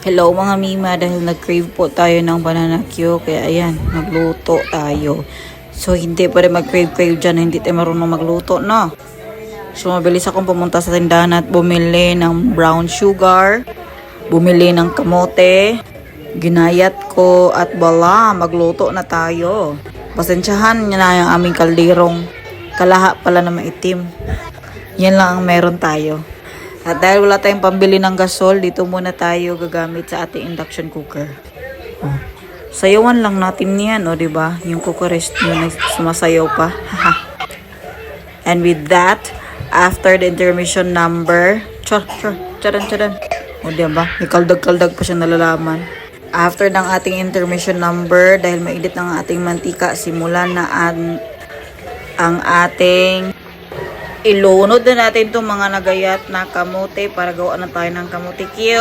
Hello mga Mima, dahil nag-crave po tayo ng banana Q, kaya ayan, magluto tayo. So hindi pa rin mag-crave dyan, hindi tayo marunong magluto, no? So mabilis akong pumunta sa tindahan at bumili ng brown sugar, bumili ng kamote, ginayat ko at bala, magluto na tayo. Pasensyahan niya na yung aming kalderong, kalaha pala na maitim. Yan lang ang meron tayo. At dahil wala tayong pambili ng gasol, dito muna tayo gagamit sa ating induction cooker. Oh. Sayawan lang natin yan, o diba? Yung cookerist nyo na sumasayaw pa. And with that, after the intermission number, charan. O diba? May kaldag-kaldag pa siya nalalaman. After ng ating intermission number, dahil mainit ng ating mantika, simulan na ang ating ilunod na natin itong mga nagayat na kamote para gawa na tayo ng kamote Q.